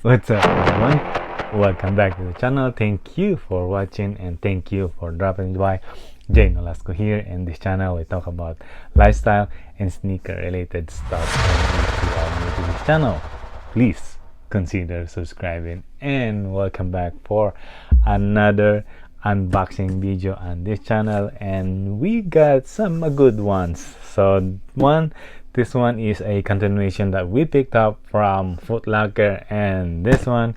What's up, everyone? Welcome back to the channel. Thank you for watching and thank you for dropping by. Nolasco here. In this channel we talk about lifestyle and sneaker related stuff. And if you are new to this channel, please consider subscribing, and welcome back for another unboxing video on this channel. And we got some good ones. So this one is a continuation that we picked up from Foot Locker, and this one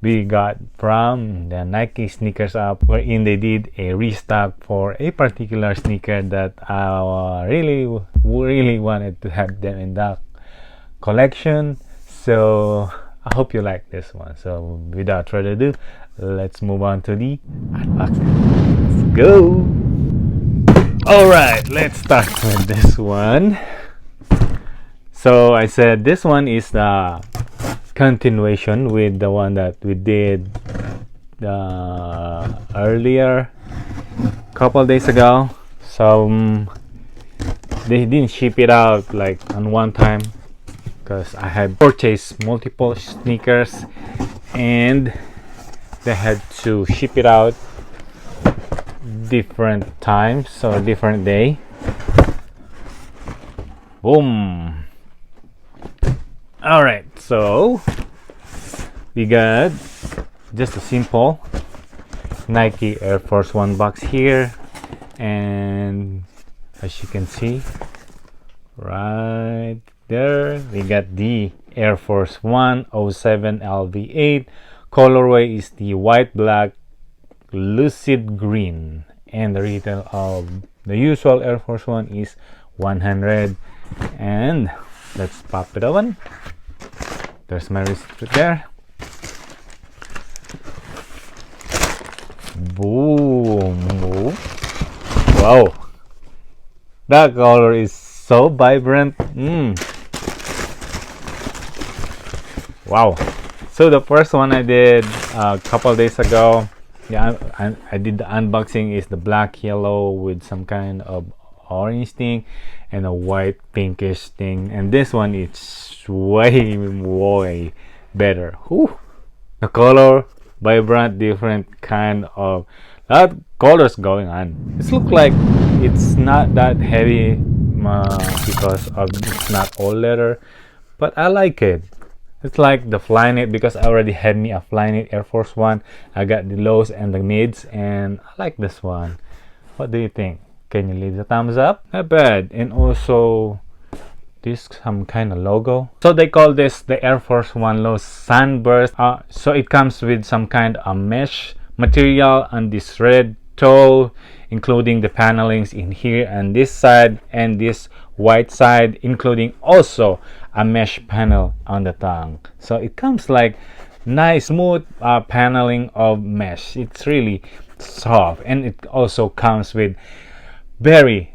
we got from the Nike Sneakers app, wherein they did a restock for a particular sneaker that I really wanted to have them in the collection. So I hope you like this one. So without further ado, let's move on to the unboxing. Let's go. Alright, let's start with this one. So I said this one is the continuation with the one that we did earlier, couple days ago. So they didn't ship it out like on one time because I had purchased multiple sneakers and they had to ship it out different times, so different day. Boom. All right, so we got just a simple Nike Air Force One box here, and as you can see right there, we got the Air Force One 07 LV8. Colorway is the white, black, lucid green, and the retail of the usual Air Force One is 100. And let's pop it open. There's my receipt right there. Boom. Wow, that color is so vibrant. Wow. So the first one I did a couple days ago, yeah, I did the unboxing, is the black yellow with some kind of orange thing and a white pinkish thing, and this one is way better. Whew. The color vibrant, different kind of colors going on. It looks like it's not that heavy because of it's not all leather, but I like it. It's like the Flyknit, because I already had me a Flyknit Air Force One. I got the lows and the mids, and I like this one. What do you think? Can you leave the thumbs up? Not bad. And also this some kind of logo. So they call this the Air Force One Low Sunburst. So it comes with some kind of mesh material on this red toe, including the panelings in here and this side and this white side, including also a mesh panel on the tongue. So it comes like nice smooth paneling of mesh. It's really soft, and it also comes with very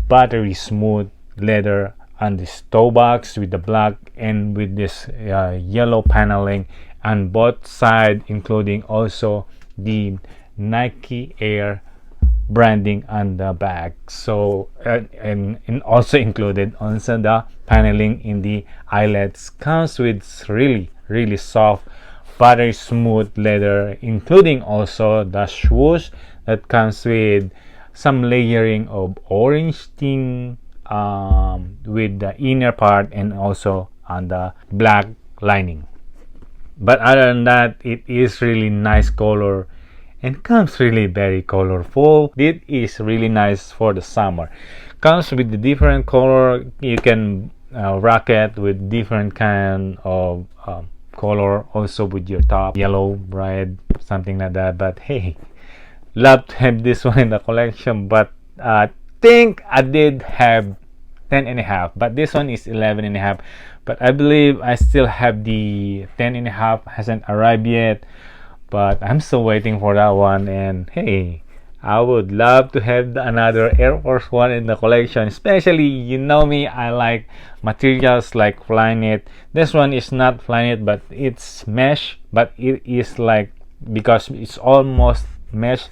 buttery smooth leather on this toe box with the black and with this yellow paneling on both sides, including also the Nike Air branding on the back. So and also included also the paneling in the eyelets. Comes with really soft buttery smooth leather, including also the swoosh that comes with some layering of orange thing with the inner part and also on the black lining. But other than that, it is really nice color and comes really very colorful. It is really nice for the summer. Comes with the different color. You can rock it with different kind of color, also with your top, yellow, red, something like that. But hey, love to have this one in the collection, but I think I did have 10.5, but this one is 11.5. But I believe I still have the 10.5, hasn't arrived yet, but I'm still waiting for that one. And hey, I would love to have another Air Force One in the collection, especially, you know me, I like materials like Flyknit. This one is not Flyknit, but it's mesh, but it is like, because it's almost mesh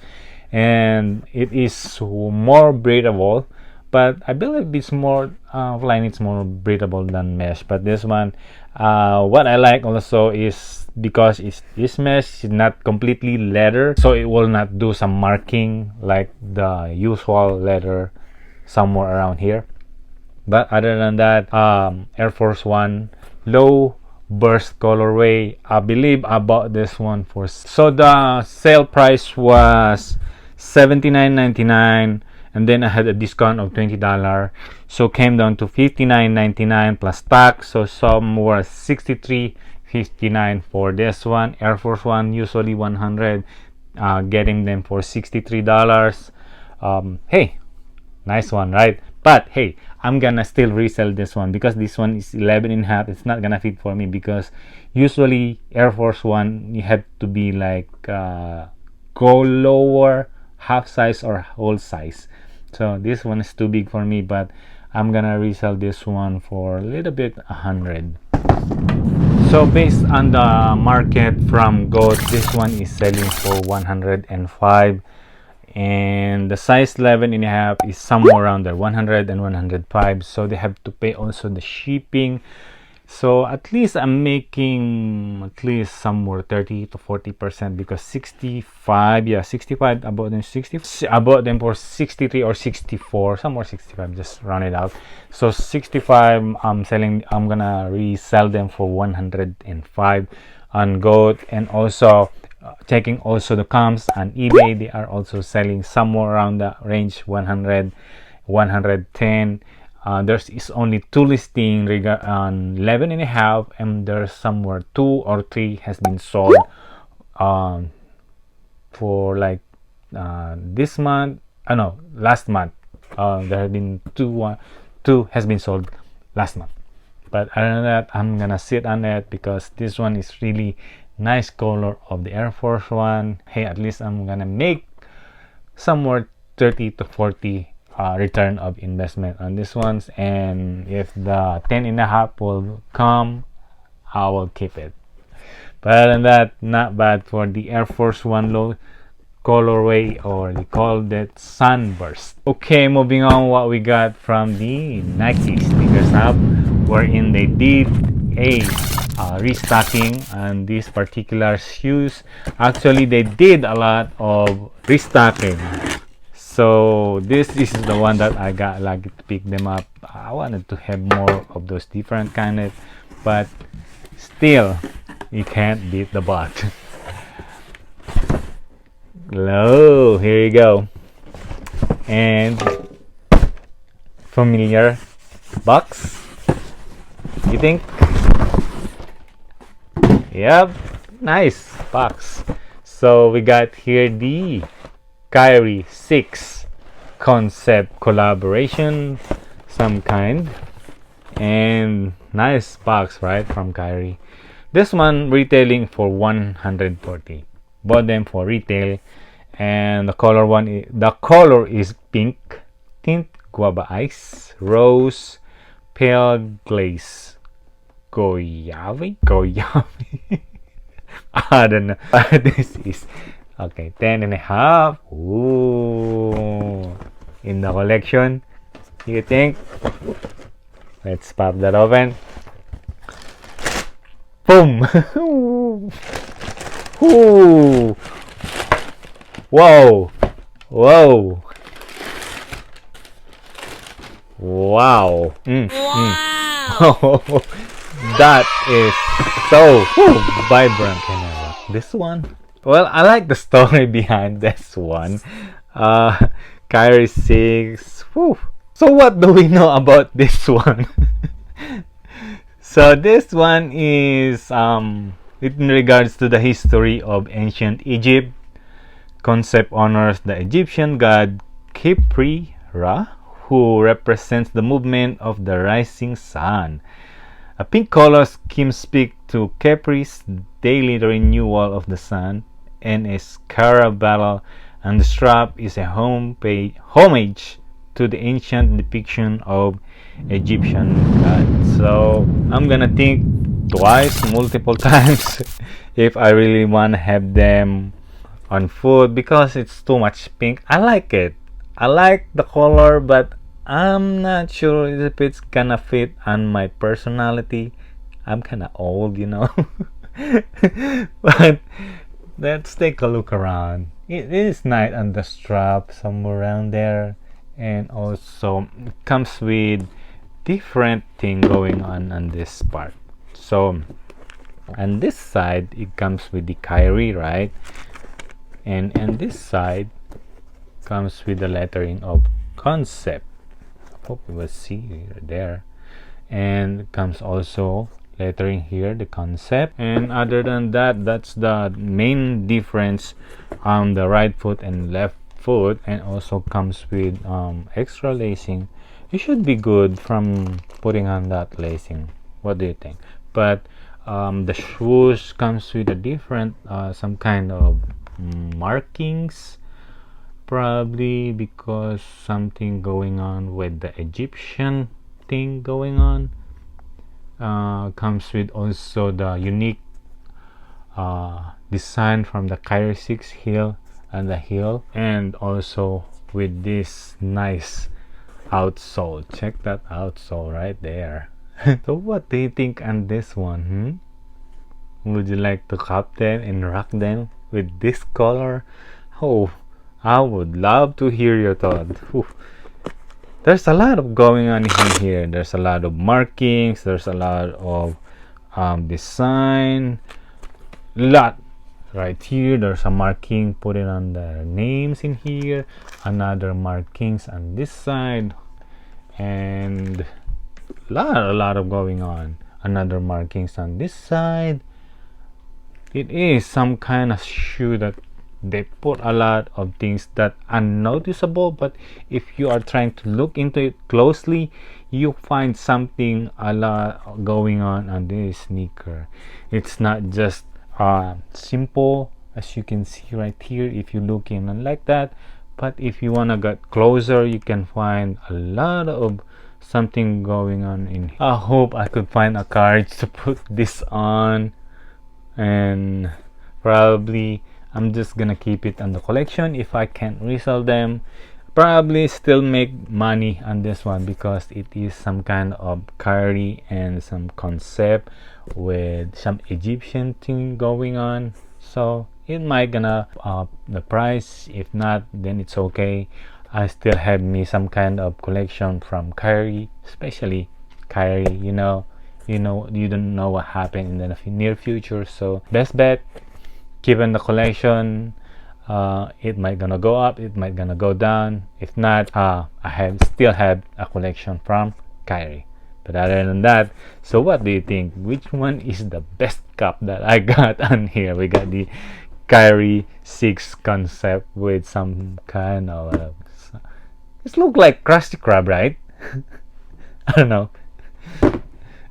and it is more breathable, but I believe it's more Flyknit's more breathable than mesh. But this one What I like also is because this mesh is not completely leather, so it will not do some marking like the usual leather somewhere around here. But other than that, Air Force One low burst colorway. I believe I bought this one for, so the sale price was $79.99, and then I had a discount of $20, so came down to $59.99 plus tax, so somewhere $63.59 for this one. Air Force One usually $100, getting them for $63. Hey, nice one, right? But hey, I'm gonna still resell this one because this one is 11.5. It's not gonna fit for me because usually Air Force One you have to be like go lower, half size or whole size. So this one is too big for me, but I'm gonna resell this one for a little bit 100. So based on the market from GOAT, this one is selling for 105, and the size 11.5 is somewhere around there, 100 and 105. So they have to pay also the shipping. So at least I'm making at least somewhere 30 to 40% because 65, yeah, 65, about them 60, about them for 63 or 64, somewhere 65, just round it out. So 65 I'm selling, I'm gonna resell them for 105 on GOAT. And also checking also the comps on eBay, they are also selling somewhere around the range 100, 110. There's is only 2 listing on 11.5, and there's somewhere 2 or 3 has been sold for like this month. No, last month. There have been 2 has been sold last month. But other than that, I'm gonna sit on it because this one is really nice color of the Air Force One. Hey, at least I'm gonna make somewhere 30 to 40 return of investment on this ones, and if the 10.5 will come, I will keep it. But other than that, not bad for the Air Force One low colorway, or they call that sunburst. Okay, moving on, what we got from the Nike sneakers app, wherein they did a restocking on these particular shoes. Actually, they did a lot of restocking. So this is the one that I got lucky to pick them up. I wanted to have more of those different kind of, but still you can't beat the bot. Hello, here you go. And familiar box, you think? Yep, nice box. So we got here the KYRIE 6 concept collaboration, some kind, and nice box, right, from KYRIE. This one retailing for 140. Bought them for retail, and the color is pink tint, guava ice, rose, pale glaze, goyave. I don't know. This is okay, 10.5. Ooh, in the collection, you think? Let's pop that open. Boom. Ooh. Whoa. Whoa. Wow. Wow. That is so vibrant. This one, well, I like the story behind this one. KYRIE 6. Whew. So what do we know about this one? So this one is in regards to the history of ancient Egypt. Concept honors the Egyptian god KHEPRI, who represents the movement of the rising sun. A pink color scheme speaks to KHEPRI's daily renewal of the sun, and a scarab battle on the strap is a homage to the ancient depiction of Egyptian gods. So I'm gonna think twice, multiple times, if I really want to have them on food, because it's too much pink. I like it. I like the color, but I'm not sure if it's gonna fit on my personality. I'm kind of old, you know. But let's take a look around. It is nice on the strap, somewhere around there, and also it comes with different thing going on this part. So on this side, it comes with the KYRIE, right? And this side comes with the lettering of concept. Hope you will see there. And comes also lettering here, the concept. And other than that, that's the main difference on the right foot and left foot. And also comes with extra lacing. It should be good from putting on that lacing. What do you think? But the shoes comes with a different some kind of markings, probably because something going on with the Egyptian thing going on. Comes with also the unique design from the KYRIE 6 heel and the heel, and also with this nice outsole. Check that outsole right there. So what do you think on this one? Would you like to cop them and rock them with this color? Oh, I would love to hear your thoughts. There's a lot of going on in here. There's a lot of markings. There's a lot of design. Lot right here. There's a marking putting on the names in here. Another markings on this side, and a lot of going on. Another markings on this side. It is some kind of shoe that they put a lot of things that are unnoticeable, but if you are trying to look into it closely, you find something a lot going on this sneaker. It's not just simple, as you can see right here if you look in and like that, but if you want to get closer, you can find a lot of something going on in here. I hope I could find a courage to put this on, and probably I'm just gonna keep it on the collection. If I can't resell them, probably still make money on this one because it is some kind of KYRIE and some concept with some Egyptian thing going on. So it might gonna up the price. If not, then it's okay. I still have me some kind of collection from KYRIE, especially KYRIE. You don't know what happened in the near future. So best bet, keep in the collection. It might gonna go up, it might gonna go down. If not, I still have a collection from KYRIE. But other than that, so what do you think? Which one is the best cup that I got on here? We got the KYRIE 6 concept with some kind of it looks like Krusty Krab, right? I don't know.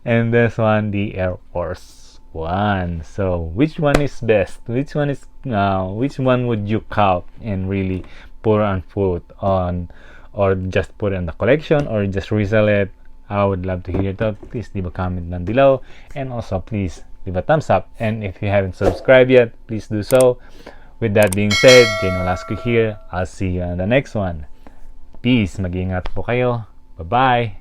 And this one, the Air Force One. So which one is best? Which one would you cop and really put on foot on, or just put in the collection, or just resell it? I would love to hear your thoughts. Please leave a comment down below, and also please leave a thumbs up. And if you haven't subscribed yet, please do so. With that being said, Nolasco here. I'll see you on the next one. Peace. Mag-ingat po kayo. Bye-bye.